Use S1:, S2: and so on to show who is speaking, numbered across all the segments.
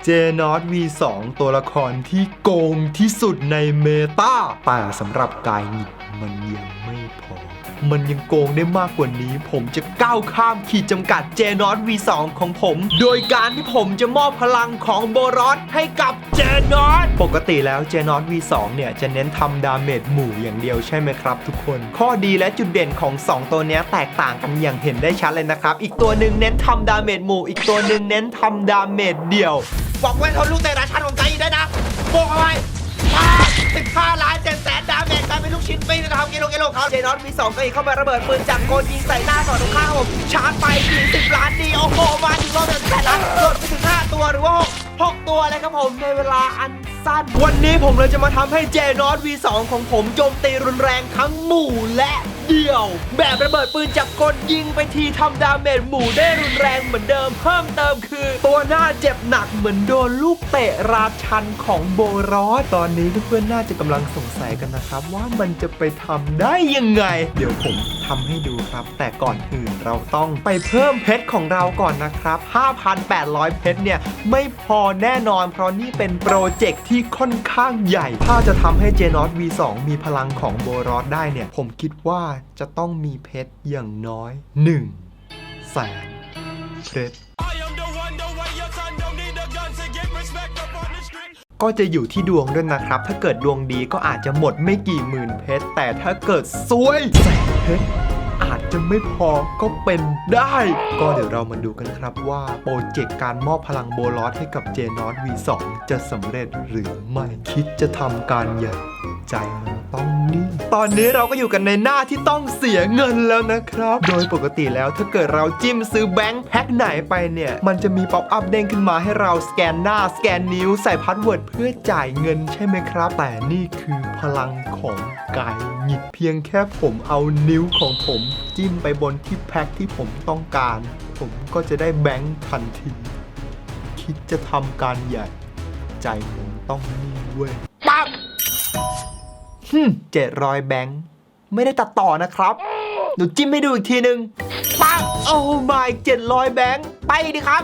S1: เจนอต V2 ตัวละครที่โกงที่สุดในเมตาแต่สำหรับกายหงิดมันยังไม่พอมันยังโกงได้มากกว่านี้ผมจะก้าวข้ามขีดจำกัดเจนอต V2 ของผมโดยการที่ผมจะมอบพลังของโบรอสให้กับเจนอตปกติแล้วเจนอต V2 เนี่ยจะเน้นทำดาเมจหมู่อย่างเดียวใช่ไหมครับทุกคนข้อดีและจุดเด่นของ2ตัวนี้แตกต่างกันอย่างเห็นได้ชัดเลยนะครับอีกตัวหนึ่งเน้นทำดาเมจหมู่อีกตัวหนึ่งเน้นทำดาเมจเดี่ยวบอกไว้ทนลูกเตะราชันของใจได้นะบอกเอาไว้15 ล้าน700,000ดาเมจกลายเป็นลูกชิ้นปิ้งนะครับกิโลเขาเจนอต V2 ก็อีกเข้ามาระเบิดปืนจากโกนยิงใส่หน้าฝั่งตรงข้ามผมชาร์จไปยิง10 ล้านดีโอ้โหมาถึงรอบ8 ล้านโดดไปถึง5ตัวหรือว่า6ตัวเลยครับผมในเวลาอันสั้นวันนี้ผมเลยจะมาทำให้เจนอต V2 ของผมโจมตีรุนแรงทั้งหมู่และเดี่ยวแบบระเบิดปืนจากกลยิงไปทีทำดาเมจหมู่ได้รุนแรงเหมือนเดิมเพิ่มเติมคือตัวหน้าเจ็บหนักเหมือนโดนลูกเตะราชันของโบรอสตอนนี้เพื่อนๆน่าจะกำลังสงสัยกันนะครับว่ามันจะไปทำได้ยังไงเดี๋ยวผมทำให้ดูครับแต่ก่อนอื่นเราต้องไปเพิ่มเพชรของเราก่อนนะครับ 5,800 เพชรเนี่ยไม่พอแน่นอนเพราะนี่เป็นโปรเจกต์ที่ค่อนข้างใหญ่ถ้าจะทำให้เจนอต V2 มีพลังของโบรอสได้เนี่ยผมคิดว่าจะต้องมีเพชรอย่างน้อย100,000 เพชรก็จะอยู่ที่ดวงด้วยนะครับถ้าเกิดดวงดีก็อาจจะหมดไม่กี่หมื่นเพชรแต่ถ้าเกิดซวยแสนเพชรอาจจะไม่พอก็เป็นได้ก็เดี๋ยวเรามาดูกันครับว่าโปรเจกต์การมอบพลังโบรอสให้กับเจนอต V2 จะสำเร็จหรือไม่คิดจะทำการใหญ่ใจมันต้องนิ่งตอนนี้เราก็อยู่กันในหน้าที่ต้องเสียเงินแล้วนะครับโดยปกติแล้วถ้าเกิดเราจิ้มซื้อแบงค์แพ็คไหนไปเนี่ยมันจะมีป๊อปอัพเด้งขึ้นมาให้เราสแกนหน้าสแกนนิ้วใส่พาสเวิร์ดเพื่อจ่ายเงินใช่ไหมครับแต่นี่คือพลังของกายหงิดเพียงแค่ผมเอานิ้วของผมจิ้มไปบนที่แพ็คที่ผมต้องการผมก็จะได้แบงค์ทันทีคิดจะทำการใหญ่ใจผมต้องนิ่งเว้ยปั๊บ700 แบงค์ไม่ได้ตัดต่อนะครับหนูจิ้มให้ดูอีกทีนึงปั๊บโอ้ my 700 แบงค์ไปดิครับ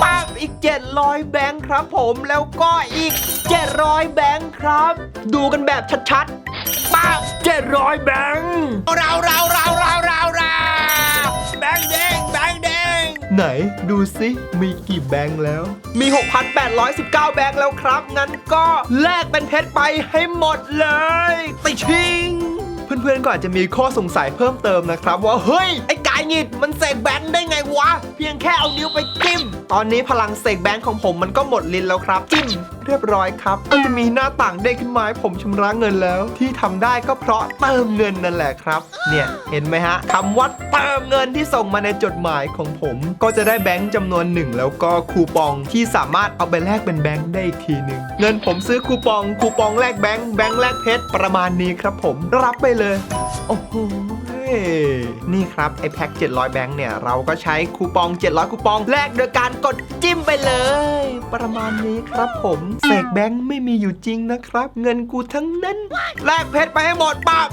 S1: ปั๊บอีก700 แบงค์ครับผมแล้วก็อีก700 แบงค์ครับดูกันแบบชัดๆปั๊บ700 แบงค์เราแบงค์แดงไหนดูสิมีกี่แบงค์แล้วมี 6,819 แบงค์แล้วครับงั้นก็แลกเป็นเพชรไปให้หมดเลยติชิงเพื่อนๆก็อาจจะมีข้อสงสัยเพิ่มเติมนะครับว่าเฮ้ยไอ้กายหงิดมันเสกแบงค์ได้ไงวะเพียงแค่เอานิ้วไปจิ้มตอนนี้พลังเสกแบงค์ของผมมันก็หมดลิ้นแล้วครับจิ้มเรียบร้อยครับก็จะมีหน้าต่างเด้งขึ้นมาให้ผมชำระเงินแล้วที่ทำได้ก็เพราะเติมเงินนั่นแหละครับเนี่ยเห็นไหมฮะคำว่าเติมเงินที่ส่งมาในจดหมายของผมก็จะได้แบงค์จำนวน1แล้วก็คูปองที่สามารถเอาไปแลกเป็นแบงค์ได้อีกทีนึงเงินผมซื้อคูปองแลกแบงค์แลกเพชรประมาณนี้ครับผมรับไปเลยโอ้โหนี่ครับไอแพ็ค700 แบงค์เนี่ยเราก็ใช้คูปอง700คูปองแลกโดยการกดจิ้มไปเลยประมาณนี้ครับผมเสกแบงค์ไม่มีอยู่จริงนะครับเงินกูทั้งนั้นแลกเพชรไปให้หมดปั๊บ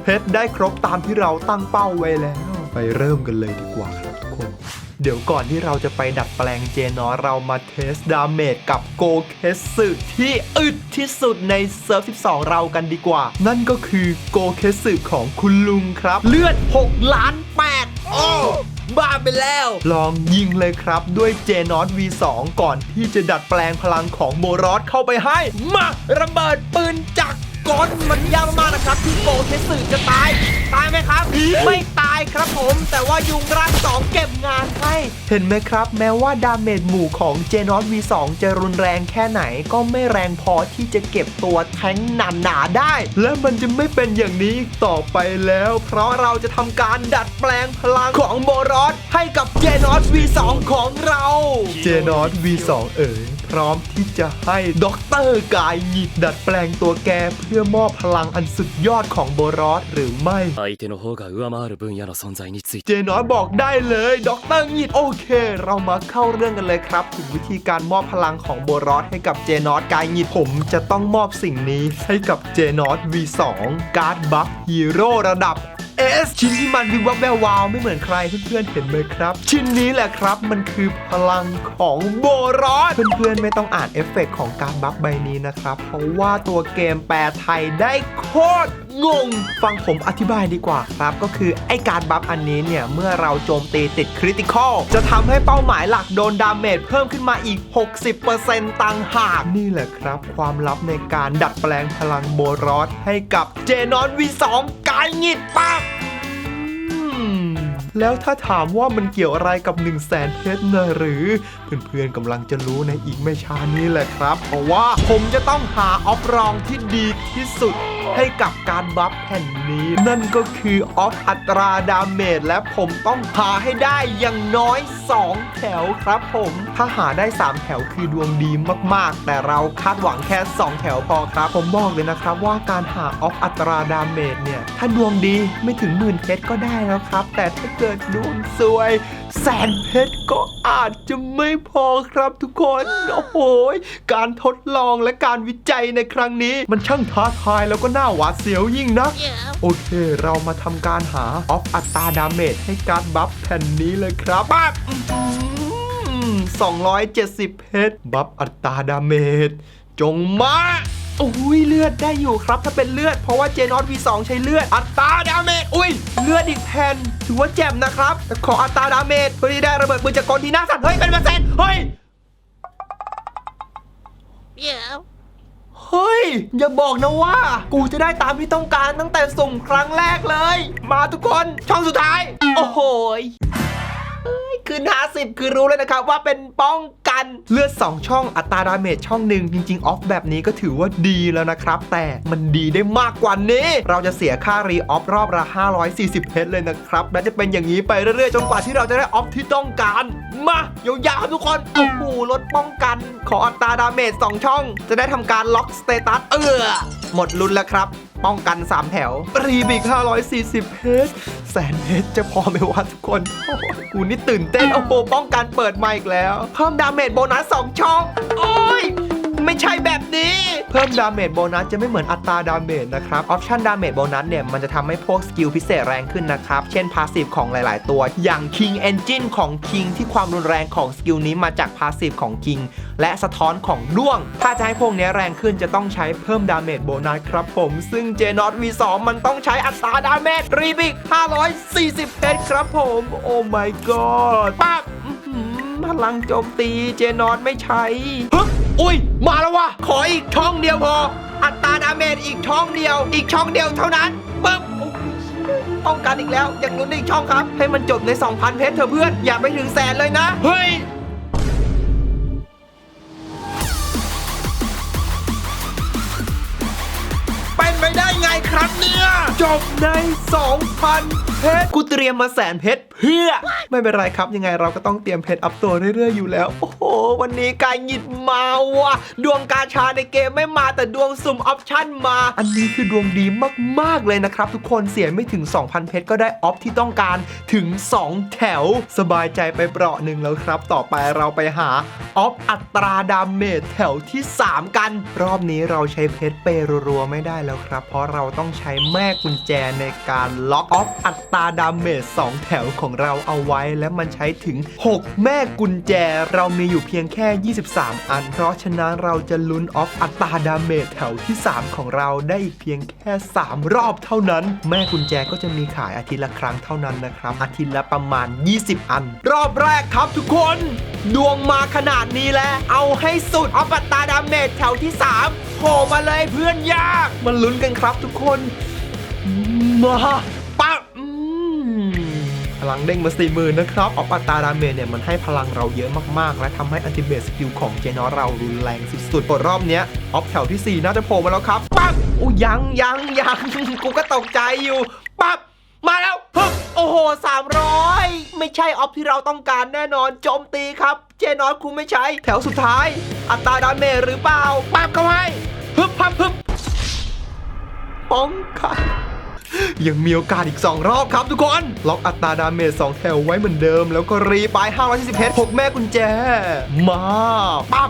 S1: เพชรได้ครบตามที่เราตั้งเป้าไว้แล้วไปเริ่มกันเลยดีกว่าครับทุกคนเดี๋ยวก่อนที่เราจะไปดัดแปลงเจนอตเรามาเทสดาเมจกับโกเคสึที่อึดที่สุดในเซิร์ฟ12เรากันดีกว่านั่นก็คือโกเคสึของคุณลุงครับเลือด6 ล้าน 8โอ้บ้าไปแล้วลองยิงเลยครับด้วยเจนอต V2 ก่อนที่จะดัดแปลงพลังของโบรอสเข้าไปให้มาระเบิดปืนจักรก้อนมันยากมากนะครับที่โกเคสึจะตายไหมครับไม่ตายครับผมแต่ว่ายุงรัด2เก็บงานให้เห็นไหมครับแม้ว่าดาเมจหมู่ของเจนอต V2 จะรุนแรงแค่ไหนก็ไม่แรงพอที่จะเก็บตัวแท้งหนาๆได้และมันจะไม่เป็นอย่างนี้อีกต่อไปแล้วเพราะเราจะทำการดัดแปลงพลังของโบรอสให้กับเจนอต V2 ของเราเจนอต V2 พร้อมที่จะให้ด็อกเตอร์กายหงิดดัดแปลงตัวแกเพื่อมอบพลังอันสุดยอดของโบรอสหรือไม่เจนอตบอกได้เลยด็อกเตอร์หงิดโอเคเรามาเข้าเรื่องกันเลยครับถึงวิธีการมอบพลังของโบรอสให้กับเจนอตกายหงิดผมจะต้องมอบสิ่งนี้ให้กับเจนอต V2 การ์ดบัฟฮีโร่ระดับ S ชิ้นที่มันวิบวับแวววาวไม่เหมือนใครเพื่อนๆเห็นไหมครับชิ้นนี้แหละครับมันคือพลังของโบรอสเพื่อนๆไม่ต้องอ่านเอฟเฟกต์ของการบัฟใบนี้นะครับเพราะว่าตัวเกมแปลไทยได้โคตรงงฟังผมอธิบายดีกว่าครับก็คือไอการบัฟอันนี้เนี่ยเมื่อเราโจมตีติดคริติคอลจะทำให้เป้าหมายหลักโดนดาเมจเพิ่มขึ้นมาอีก 60% ต่างหากนี่แหละครับความลับในการดัดแปลงพลังโบรอสให้กับเจนอน V2 กายหงิดปากแล้วถ้าถามว่ามันเกี่ยวอะไรกับ 100,000 เพชรนะหรือเพื่อนๆกำลังจะรู้ในอีกไม่ช้านี้แหละครับเพราะว่าผมจะต้องหาออฟรองที่ดีที่สุดให้กับการบัฟแผ่นนี้นั่นก็คือออฟอัตราดาเมจและผมต้องหาให้ได้อย่างน้อย2แถวครับผมถ้าหาได้3แถวคือดวงดีมากๆแต่เราคาดหวังแค่2แถวพอครับผมบอกเลยนะครับว่าการหาออฟอัตราดาเมจเนี่ยถ้าดวงดีไม่ถึง10,000 เพชรก็ได้แล้วครับแต่ถ้าเกิดดวงซวย100,000 เพชรก็อาจจะไม่พอครับทุกคนโอ้โหการทดลองและการวิจัยในครั้งนี้มันช่างท้าทายแล้วก็น่าหวาดเสียวยิ่งนะโอเคเรามาทำการหาออฟอัตราดาเมจให้การบัฟแผ่นนี้เลยครับปั๊บ270 เพชรบัฟอัตราดาเมจจงมาอุ้ยเลือดได้อยู่ครับถ้าเป็นเลือดเพราะว่าเจนอต V2 ใช้เลือดอัตราดาเมจอุ้ยเลือดอีกแผ่นถือว่าแจ่มนะครับขออัตราดาเมจเพื่อที่ได้ระเบิดปืนจากกลที่หน้าสั่นเฮ้ยเป็นเปอร์เซ็นต์เฮ้ยเฮ้ยอย่าบอกนะว่ากูจะได้ตามที่ต้องการตั้งแต่สุ่มครั้งแรกเลยมาทุกคนช่องสุดท้ายโอ้โหขึ้น50คือรู้เลยนะครับว่าเป็นป้องกันเลือด2ช่องอัตราดาเมจช่องหนึ่งจริงๆออฟแบบนี้ก็ถือว่าดีแล้วนะครับแต่มันดีได้มากกว่านี้เราจะเสียค่ารีออฟรอบละ540 เพชรเลยนะครับและจะเป็นอย่างนี้ไปเรื่อยๆจนกว่าที่เราจะได้ออฟที่ต้องการมายาวๆทุกคนโอ้โหลดป้องกันขออัตราดาเมจ2ช่องจะได้ทำการล็อกสเตตัสหมดลุ้นแล้วครับป้องกัน3แถวรีบิก540 เพชร100,000 เพชรจะพอไหมวะทุกคนกูนี่ตื่นเต้นโอ้โหป้องกันเปิดมาอีกแล้วเพิ่มดาเมจโบนัส2ช่องโอ้ยไม่ใช่แบบนี้เพิ่มดาเมจโบนัสจะไม่เหมือนอัตราดาเมจนะครับออปชั่นดาเมจโบนัสเนี่ยมันจะทำให้พวกสกิลพิเศษแรงขึ้นนะครับเช่นพาสซีฟของหลายๆตัวอย่าง King Engine ของ King ที่ความรุนแรงของสกิลนี้มาจากพาสซีฟของ King และสะท้อนของด้วงถ้าจะให้พวกนี้แรงขึ้นจะต้องใช้เพิ่มดาเมจโบนัสครับผมซึ่ง J-Not V2 มันต้องใช้อัตราดาเมจรีบิก540 เพชรครับผมโอ้ my god ปั๊บพลังโจมตี J-Not ไม่ใช้อุ้ยมาแล้ววะขออีกช่องเดียวพออัตราดาเมจอีกช่องเดียวเท่านั้นปึ๊บป้องกันอีกแล้วอย่างนู้นอีกช่องครับให้มันจบใน 2,000 เพชรเถอะเพื่อนอย่าไปถึง100,000เลยนะเฮ้ยเป็นไปได้ไงครับเนี่ยจบใน 2,000 เพชรกูเตรียมมา100,000 เพชรเพื่อไม่เป็นไรครับยังไงเราก็ต้องเตรียมเพชรอัพตัวเรื่อยๆอยู่แล้วโอ้โหวันนี้การหยิบมาว่ะดวงกาชาในเกมไม่มาแต่ดวงสุ่มออปชั่นมาอันนี้คือดวงดีมากๆเลยนะครับทุกคนเสียไม่ถึง 2,000 เพชรก็ได้ออฟที่ต้องการถึง2แถวสบายใจไปเปราะหนึ่งแล้วครับต่อไปเราไปหาออฟอัตราดาเมจแถวที่3กันรอบนี้เราใช้เพชรเปรัวๆไม่ได้แล้วครับเพราะเราต้องใช้แม่กุญแจในการล็อกออฟอัตราดาเมจ2แถวของเราเอาไว้และมันใช้ถึง6แม่กุญแจเรามีอยู่เพียงแค่23อันเพราะฉะนั้นเราจะลุ้นออฟอัตราดาเมจแถวที่3ของเราได้เพียงแค่3รอบเท่านั้นแม่กุญแจก็จะมีขายอาทิตย์ละครั้งเท่านั้นนะครับอาทิตย์ละประมาณ20อันรอบแรกครับทุกคนดวงมาขนาดนี้แล้วเอาให้สุดออฟอัตราดาเมจแถวที่3โผล่มาเลยเพื่อนยากมันลุ้นกันครับทุกคนมาปั๊บพลังเด้งมา 40,000 นะครับออฟอัตราดาเมจเนี่ยมันให้พลังเราเยอะมากๆและทำให้อัลติเมทสกิลของเจนอเรารุนแรงสุดๆรอบเนี้ยออฟแถวที่4น่าจะโผล่มาแล้วครับปั๊บยังกูก็ตกใจอยู่ปั๊บมาแล้วโอ้โห300ไม่ใช่ออฟที่เราต้องการแน่นอนโจมตีครับเจนอกูไม่ใช้แถวสุดท้ายอัตราดาเมจหรือเปล่าปั๊บเข้าให้ป้องกันยังมีโอกาสอีก2รอบครับทุกคนล็อกอัตราดาเมจ2แถวไว้เหมือนเดิมแล้วก็รีไป540เพชร6แม่กุญแจมาปั๊บ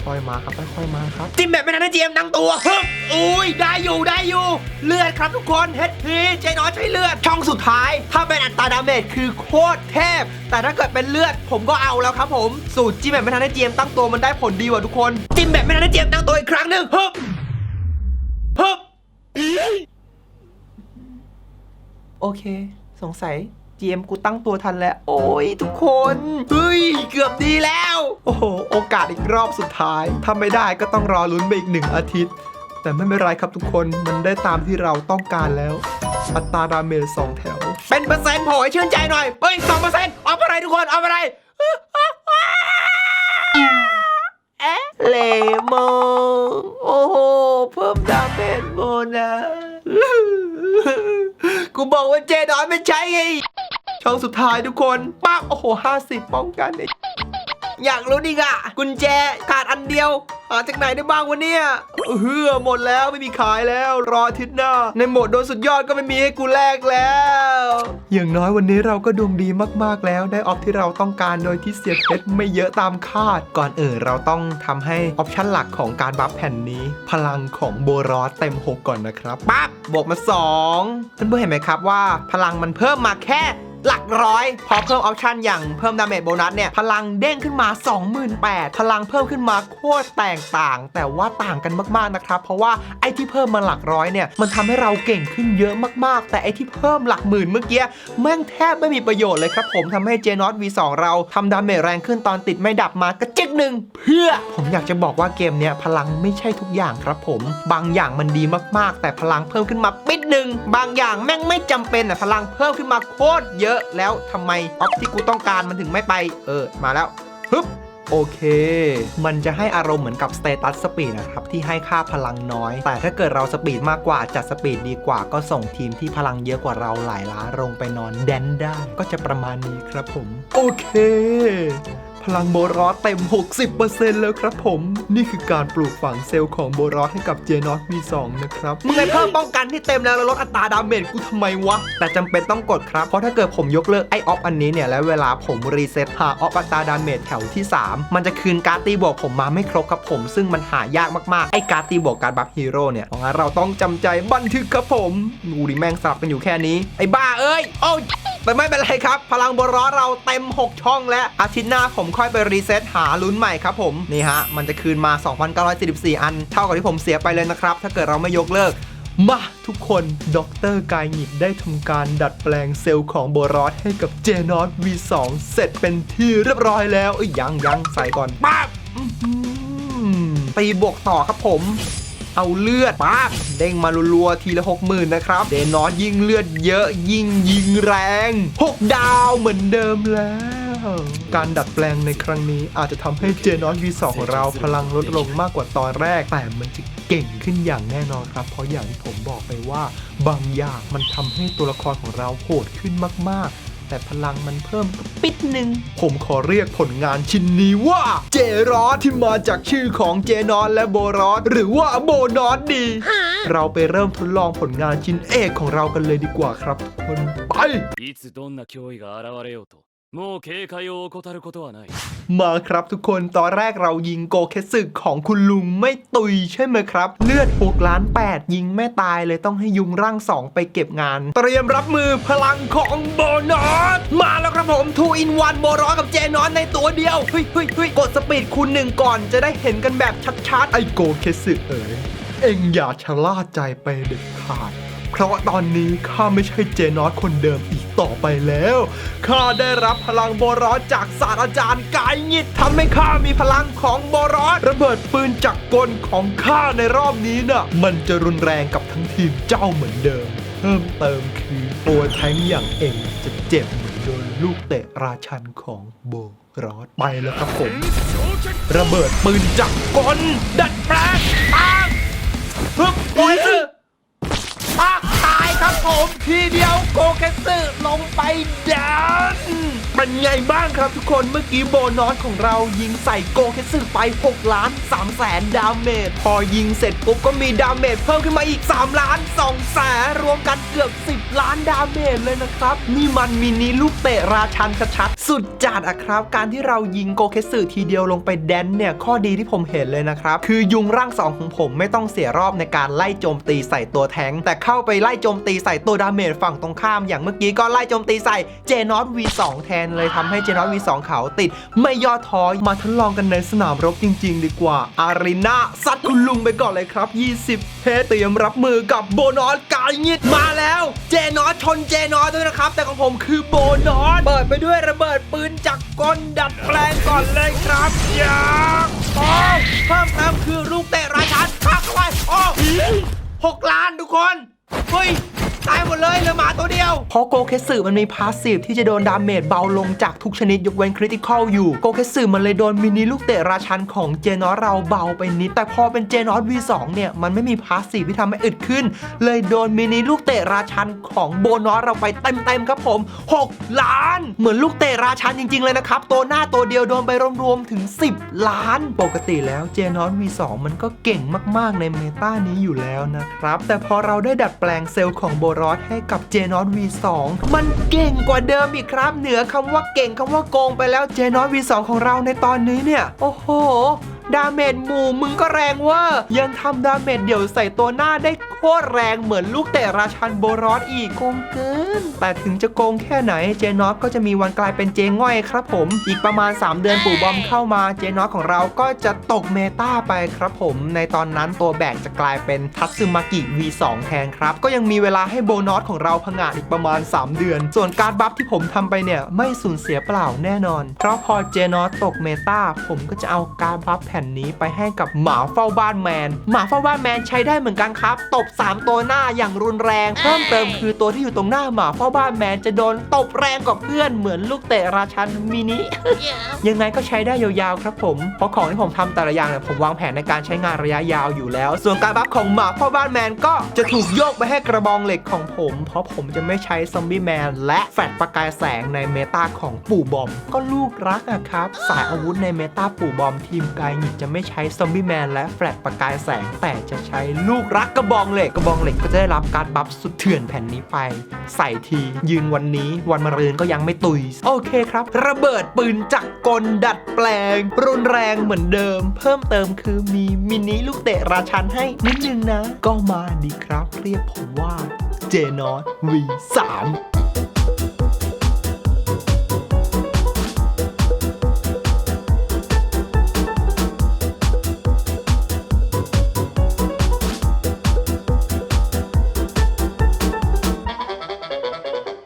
S1: ค่อยๆมาครับค่อยๆมาครับจิ้มแบบไม่ทันได้เจียมตั้งตัวฮึบอุ้ยได้อยู่เลือดครับทุกคน HP เจน้อยใช้เลือดช่องสุดท้ายถ้าเป็นอัตราดาเมจคือโคตรเทพแต่ถ้าเกิดเป็นเลือดผมก็เอาแล้วครับผมสูตรจิ้มแบบไม่ทันได้เจียมตั้งตัวมันได้ผลดีกว่าทุกคนจิ้มแบบไม่ทันได้เจียมตั้งตัวอีกครั้งหนึ่งฮึบโอเคสงสัยGM กูตั้งตัวทันแล้วโอ้ยทุกคนเฮ้ยเกือบดีแล้วโอ้โหโอกาสอีกรอบสุดท้ายถ้าไม่ได้ก็ต้องรอลุ้นไปอีก1 อาทิตย์แต่ไม่เป็นไรครับทุกคนมันได้ตามที่เราต้องการแล้วอัตราดาเมจ2 แถวเป็นเปอร์เซ็นต์โผล่ให้ชื่นใจหน่อยเฮ้ย 2% เอาอะไรทุกคนเอาอะไรเลโมโอ้โหเพิ่มดาเมจโบนัสกูบอกว่าเจดอนไม่ใช่ไงช่องสุดท้ายทุกคนปั๊บโอ้โห50ป้องกันอยากรู้ดิอ่ะกุญแจขาดอันเดียวหาจากไหนได้บ้างวะเนี่ยหมดแล้วไม่มีขายแล้วรออาทิตย์หน้าในโหมดโดนสุดยอดก็ไม่มีให้กูแลกแล้วอย่างน้อยวันนี้เราก็ดวงดีมากๆแล้วได้ออฟที่เราต้องการโดยที่เสียเพชรไม่เยอะตามคาดก่อนเราต้องทำให้ออปชั่นหลักของการบัฟแผ่นนี้พลังของโบรอสเต็ม6ก่อนนะครับปั๊บบวกมา2เพื่อนๆเห็นไหมครับว่าพลังมันเพิ่มมาแค่หลักร้อยพอเพิ่มออปชันอย่างเพิ่มดาเมจโบนัสเนี่ยพลังเด้งขึ้นมา 28,000 พลังเพิ่มขึ้นมาโคตรแตกต่างแต่ว่าต่างกันมากๆนะครับเพราะว่าไอ้ที่เพิ่มมาหลักร้อยเนี่ยมันทำให้เราเก่งขึ้นเยอะมากๆแต่ไอ้ที่เพิ่มหลักหมื่นเมื่อกี้แม่งแทบไม่มีประโยชน์เลยครับผมทำให้เจนอต V2 เราทำดาเมจแรงขึ้นตอนติดไม่ดับมากระจิกหนึ่งเพื่อผมอยากจะบอกว่าเกมเนี้ยพลังไม่ใช่ทุกอย่างครับผมบางอย่างมันดีมากๆแต่พลังเพิ่มขึ้นมาปิดหนึ่งบางอย่างแม่งไม่จำเป็นแต่พลังเพิ่มขึ้นมาโคตรเยอะแล้วทำไมออฟที่กูต้องการมันถึงไม่ไปมาแล้วฮึบโอเคมันจะให้อารมณ์เหมือนกับสเตตัสสปีดนะครับที่ให้ค่าพลังน้อยแต่ถ้าเกิดเราสปีดมากกว่าจัดสปีดดีกว่าก็ส่งทีมที่พลังเยอะกว่าเราหลายล้านลงไปนอนแดนได้ก็จะประมาณนี้ครับผมโอเคพลังโบรอสเต็ม 60% แล้วครับผมนี่คือการปลูกฝังเซลล์ของโบรอสให้กับเจนอต V2 นะครับมึงเลยเพิ่มป้องกันที่เต็มแล้วลดอัตราดาเมจกูทำไมวะแต่จำเป็นต้องกดครับเพราะถ้าเกิดผมยกเลิกไอออฟอันนี้เนี่ยแล้วเวลาผมรีเซ็ตหาออฟอัตราดาเมจแถวที่3มันจะคืนการตีบวกผมมาไม่ครบครับผมซึ่งมันหายากมากๆไอการตีบวกการบัฟฮีโร่เนี่ยเพราะงั้นเราต้องจำใจบันทึกครับผมดูดิแม่งสลับกันอยู่แค่นี้ไอ้บ้าเอ้ยโอ้แต่ไม่เป็นไรครับพลังโบรอสเราเต็ม6ช่องแล้วอาทิตย์หน้าผมค่อยไปรีเซ็ตหาลุ้นใหม่ครับผมนี่ฮะมันจะคืนมา 2,944 อันเท่ากับที่ผมเสียไปเลยนะครับถ้าเกิดเราไม่ยกเลิกมาทุกคนดร.กายหงิดได้ทำการดัดแปลงเซลล์ของโบรอสให้กับเจนอต V2 เสร็จเป็นที่เรียบร้อยแล้วยังใส่ก่อนปั๊บตีบวกต่อครับผมเอาเลือดปั๊บเด้งมารัวๆทีละ 60,000 นะครับเจนอตยิ่งเลือดเยอะยิ่งยิงแรง6 ดาวเหมือนเดิมแล้วการดัดแปลงในครั้งนี้อาจจะทำให้เจนอต V2 ของเราพลังลดลงมากกว่าตอนแรกแต่มันจะเก่งขึ้นอย่างแน่นอนครับเพราะอย่างที่ผมบอกไปว่าบางอย่างมันทำให้ตัวละครของเราโหดขึ้นมากๆแต่พลังมันเพิ่มปิดหนึ่งผมขอเรียกผลงานชิ้นนี้ว่าเจรอสที่มาจากชื่อของเจนอตและโบรอสหรือว่าโบนอสดีเราไปเริ่มทดลองผลงานชิ้นเอกของเรากันเลยดีกว่าครับทุกคนไปมาครับทุกคนตอนแรกเรายิงโกเคสึของคุณลุงไม่ตุยใช่ไหมครับเลือด6,800,000ยิงไม่ตายเลยต้องให้ยุงร่าง2ไปเก็บงานเตรียมรับมือพลังของโบนอสมาแล้วครับผม2 in 1โบรอสกับเจนอตในตัวเดียวเฮ้ยกดสปีดคูณ1ก่อนจะได้เห็นกันแบบชัดๆไอโกเคสึเอ็งอย่าชะล่าใจไปเด็ดขาดเพราะตอนนี้ข้าไม่ใช่เจนอตคนเดิมอีกต่อไปแล้วข้าได้รับพลังโบรอสจากศาสตราจารย์กายหงิดทำให้ข้ามีพลังของโบรอสระเบิดปืนจักรกลของข้าในรอบนี้น่ะมันจะรุนแรงกับทั้งทีมเจ้าเหมือนเดิมเพิ่มเติมคือตัวแทงค์อย่างเอ็งจะเจ็บเหมือนโดนลูกเตะราชันของโบรอสไปแล้วครับผมระเบิดปืนจักรกลดัดแปลงปังฮึบโอ้ยปากตายครับ ผมทีเดียวโกเกสึลงไปดันเป็นไงบ้างครับทุกคนเมื่อกี้โบนอสของเรายิงใส่โกเกสึไป6,300,000ดาเมจพอยิงเสร็จปุ๊บก็มีดาเมจเพิ่มขึ้นมาอีก3,200,000รวมกันเกือบ10 ล้านดาเมจเลยนะครับนี่มันมินิลูกเตะราชันชัดๆสุดจัดอะครับการที่เรายิงโกเกสึทีเดียวลงไปแดนเนี่ยข้อดีที่ผมเห็นเลยนะครับคือยุงร่าง2ของผมไม่ต้องเสียรอบในการไล่โจมตีใส่ตัวแทงค์แต่เข้าไปไล่โจมตีใส่ตัวดาเมจฝั่งตรงข้ามอย่างเมื่อกี้ก็ไล่โจมตีใส่เจนอต V2 แทนเลยทำให้เจนอต V2 เขาติดไม่ย่อท้อมาทดลองกันในสนามรบจริงๆดีกว่าอารีนาซัดคุณลุงไปก่อนเลยครับ20เพเตรียมรับมือกับโบนอสกายงิดมาแล้วเจนอตชนเจนอตด้วยนะครับแต่ของผมคือโบนอสเปิดไปด้วยระเบิดปืนจากกลดัดแปลงก่อนเลยครับยากเพิ่มเติมคือลูกเตะราชันฆ่าเข้าไป6 ล้านทุกคนเฮ้ยตายหมดเลยเหลือหมาตัวเดียวเพราะโกเคสึมันมีพาสซีฟที่จะโดนดาเมจเบาลงจากทุกชนิดยกเว้นคริติคอลอยู่โกเคสึมันเลยโดนมินิลูกเตะราชันของเจนอสเราเบาไปนิดแต่พอเป็นเจนอส V2 เนี่ยมันไม่มีพาสซีฟที่ทำให้อึดขึ้นเลยโดนมินิลูกเตะราชันของโบนอสเราไปเต็มๆครับผม6 ล้านเหมือนลูกเตะราชันจริงๆเลยนะครับตัวหน้าตัวเดียวโดนไปรวมๆถึง10 ล้านปกติแล้วเจนอส V2 มันก็เก่งมากๆในเมตานี้อยู่แล้วนะครับแต่พอเราได้ดัดแปลงเซลล์ของโบรอสให้กับเจนอส V2 มันเก่งกว่าเดิมอีกครับเหนือคำว่าเก่งคำว่าโกงไปแล้วเจนอส V2 ของเราในตอนนี้เนี่ยโอ้โหดาเมจหมู่มึงก็แรงเว่ายังทำดาเมจเดี่ยวใส่ตัวหน้าได้โคตรแรงเหมือนลูกเตะราชันโบรอสอีกโกงเกินแต่ถึงจะโกงแค่ไหนเจนอสก็จะมีวันกลายเป็นเจง่อยครับผมอีกประมาณ3 เดือนปู่บอมเข้ามาเจนอสของเราก็จะตกเมตาไปครับผมในตอนนั้นตัวแบกจะกลายเป็นทัตสึมากิ V2 แทนครับก็ยังมีเวลาให้โบนอสของเราผงาดอีกประมาณ3 เดือนส่วนการบัฟที่ผมทำไปเนี่ยไม่สูญเสียเปล่าแน่นอนเพราะพอเจนอสตกเมตาผมก็จะเอาการบัฟแผ่นนี้ไปให้กับหมาเฝ้าบ้านแมนหมาเฝ้าบ้านแมนใช้ได้เหมือนกันครับตบ3 ตัวหน้าอย่างรุนแรงเพิ่มเติมคือตัวที่อยู่ตรงหน้าหมาเฝ้าบ้านแมนจะโดนตบแรงกว่าเพื่อนเหมือนลูกเตะราชันมินิ ยังไงก็ใช้ได้ยาวๆครับผมเพราะของที่ผมทำแต่ละอย่างเนี่ยผมวางแผนในการใช้งานระยะยาวอยู่แล้วส่วนการบัฟของหมาเฝ้าบ้านแมนก็จะถูกโยกไปให้กระบองเหล็กของผมเพราะผมจะไม่ใช้ซอมบี้แมนและแฟลชประกายแสงในเมตาของปู่บอมก็ลูกรักอะครับสายอาวุธในเมตาปู่บอมทีมกายหงิดจะไม่ใช้ซอมบี้แมนและแฟลชประกายแสงแต่จะใช้ลูกรักกระบองเหล็กก็จะได้รับการบัฟสุดเถื่อนแผ่นนี้ไปใส่ทียืนวันนี้วันมะรืนก็ยังไม่ตุยโอเคครับระเบิดปืนจักรกลดัดแปลงรุนแรงเหมือนเดิมเพิ่มเติมคือมีมินิลูกเตะราชันให้นิดนึงนะก็มาดีครับเรียกผมว่าเจนอส V3